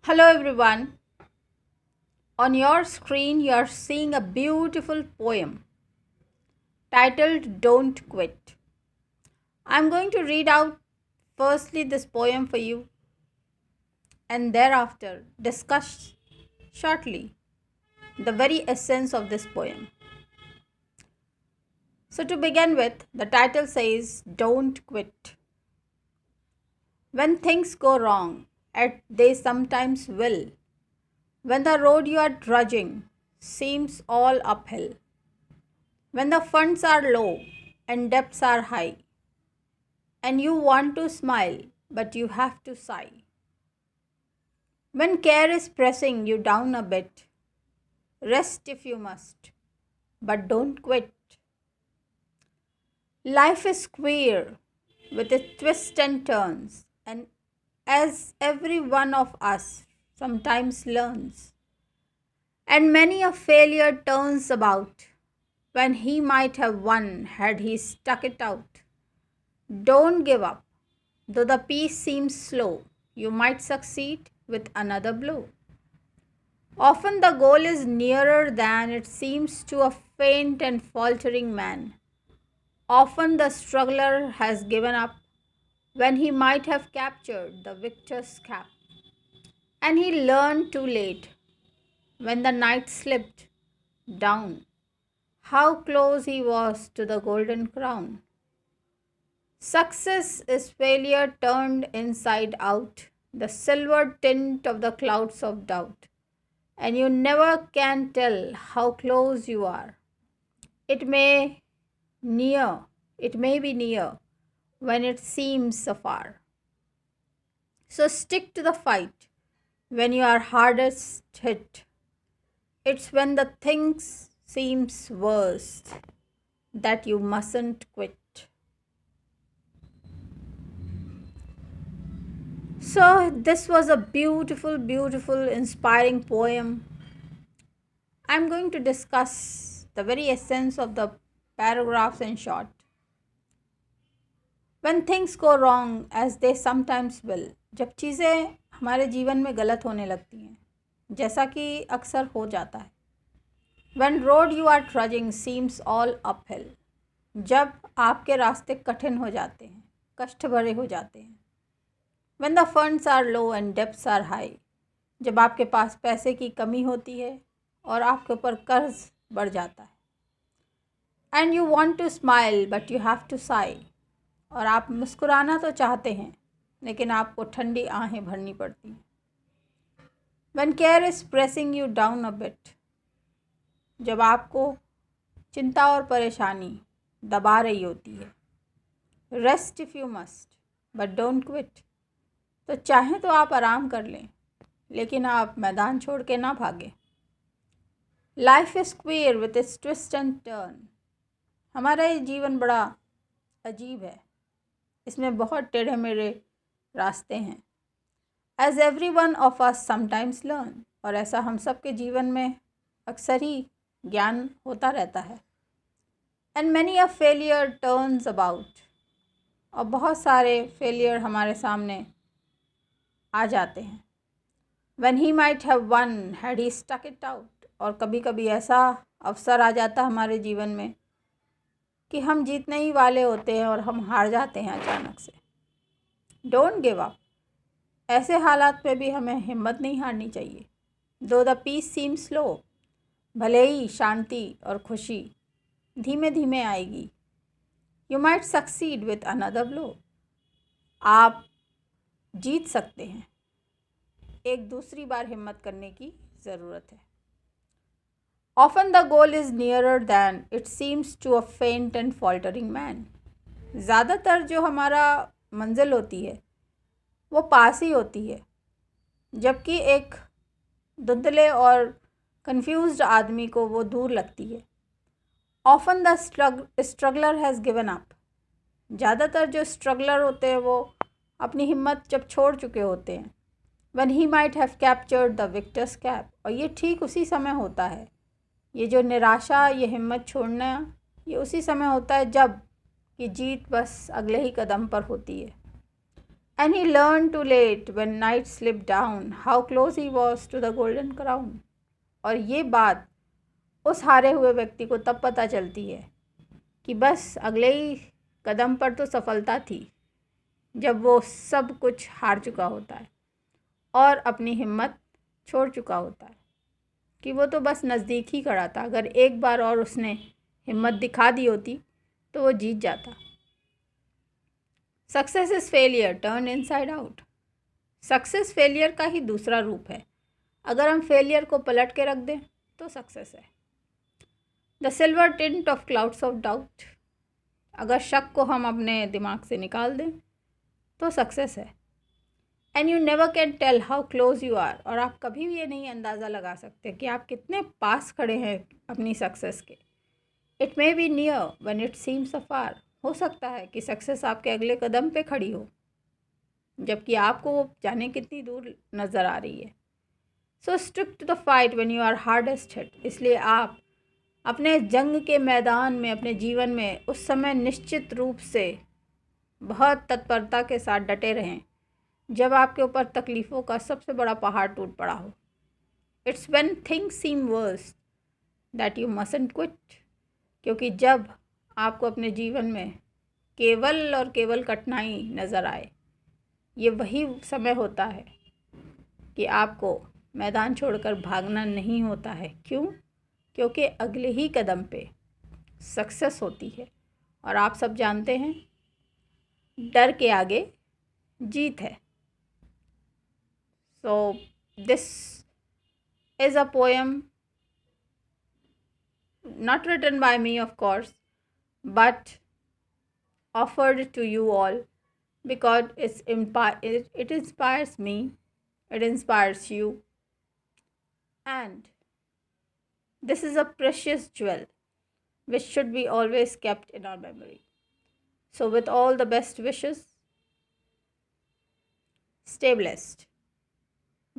Hello everyone. On your screen you are seeing a beautiful poem titled Don't Quit. I'm going to read out firstly this poem for you and thereafter discuss shortly the very essence of this poem. So to begin with, the title says Don't Quit. When things go wrong, and they sometimes will, when the road you are trudging seems all uphill, when the funds are low and debts are high, and you want to smile but you have to sigh. When care is pressing you down a bit, rest if you must, but don't quit. Life is queer with its twists and turns, and as every one of us sometimes learns, and many a failure turns about when he might have won had he stuck it out. Don't give up. Though the pace seems slow, you might succeed with another blow. Often the goal is nearer than it seems to a faint and faltering man. Often the struggler has given up when he might have captured the victor's cap. And he learned too late, when the night slipped down, how close he was to the golden crown. Success is failure turned inside out, the silver tint of the clouds of doubt, and you never can tell how close you are. It may it may be near when it seems afar. So stick to the fight when you are hardest hit. It's when the things seems worst that you mustn't quit. So, this was a beautiful, inspiring poem. I'm going to discuss the very essence of the paragraphs in short. When things go wrong, as they sometimes will, जब चीज़ें हमारे जीवन में गलत होने लगती हैं, जैसा कि अक्सर हो जाता है. When road you are trudging seems all uphill, जब आपके रास्ते कठिन हो जाते हैं, कष्ट भरे हो जाते हैं. When the funds are low and debts are high, जब आपके पास पैसे की कमी होती है और आपके ऊपर कर्ज बढ़ जाता है. And you want to smile but you have to sigh, और आप मुस्कुराना तो चाहते हैं लेकिन आपको ठंडी आहें भरनी पड़ती हैं. When care is pressing you down a bit, जब आपको चिंता और परेशानी दबा रही होती है. Rest if you must, but don't quit. तो चाहें तो आप आराम कर लें, लेकिन आप मैदान छोड़ के ना भागें. Life is queer with its twist and turn. हमारा ये जीवन बड़ा अजीब है, इसमें बहुत टेढ़े मेढ़े रास्ते हैं. As every one of us sometimes learn, और ऐसा हम सब के जीवन में अक्सर ही ज्ञान होता रहता है. And many a failure turns about, और बहुत सारे फेलियर हमारे सामने आ जाते हैं. When he might have won had he stuck it out, और कभी कभी ऐसा अवसर आ जाता हमारे जीवन में कि हम जीतने ही वाले होते हैं और हम हार जाते हैं अचानक से. Don't give up. ऐसे हालात में भी हमें हिम्मत नहीं हारनी चाहिए. दो द पीस सीम स्लो, भले ही शांति और खुशी धीमे धीमे आएगी. You might succeed with another blow. आप जीत सकते हैं, एक दूसरी बार हिम्मत करने की ज़रूरत है. Often the goal is nearer than it seems to a faint and faltering man. ज़्यादातर जो हमारा मंजिल होती है वो पास ही होती है, जबकि एक धुंधले और कंफ्यूज्ड आदमी को वो दूर लगती है. Often the struggler has given up. ज़्यादातर जो स्ट्रगलर होते हैं वो अपनी हिम्मत जब छोड़ चुके होते हैं. When he might have captured the victor's cap, और ये ठीक उसी समय होता है. ये जो निराशा, ये हिम्मत छोड़ना, ये उसी समय होता है जब कि जीत बस अगले ही कदम पर होती है. And he learned too late when night slipped down how close he was to the golden crown. और ये बात उस हारे हुए व्यक्ति को तब पता चलती है कि बस अगले ही कदम पर तो सफलता थी, जब वो सब कुछ हार चुका होता है और अपनी हिम्मत छोड़ चुका होता है, कि वो तो बस नज़दीक ही खड़ा था। अगर एक बार और उसने हिम्मत दिखा दी होती तो वो जीत जाता। Success is failure turn inside out. Success failure का ही दूसरा रूप है। अगर हम फेलियर को पलट के रख दें तो सक्सेस है। The silver tint of clouds of doubt. अगर शक को हम अपने दिमाग से निकाल दें तो सक्सेस है। And you never can tell how close you are. और आप कभी भी ये नहीं अंदाज़ा लगा सकते कि आप कितने पास खड़े हैं अपनी सक्सेस के। It may be near when it seems afar. हो सकता है कि सक्सेस आपके अगले कदम पे खड़ी हो, जबकि आपको वो जाने कितनी दूर नज़र आ रही है। So stick to the fight when you are hardest hit. इसलिए आप अपने जंग के मैदान में, अपने जीवन में उस समय निश्चित रूप से बहुत तत्परता के साथ डटे रहें जब आपके ऊपर तकलीफ़ों का सबसे बड़ा पहाड़ टूट पड़ा हो। It's when things seem worse that you mustn't quit. क्योंकि जब आपको अपने जीवन में केवल और केवल कठिनाई नज़र आए, ये वही समय होता है कि आपको मैदान छोड़कर भागना नहीं होता है। क्यों? क्योंकि अगले ही कदम पे सक्सेस होती है। और आप सब जानते हैं, डर के आगे जीत है। So this is a poem not written by me, of course, but offered to you all because it inspires me, it inspires you, and this is a precious jewel which should be always kept in our memory. So with all the best wishes, stay blessed.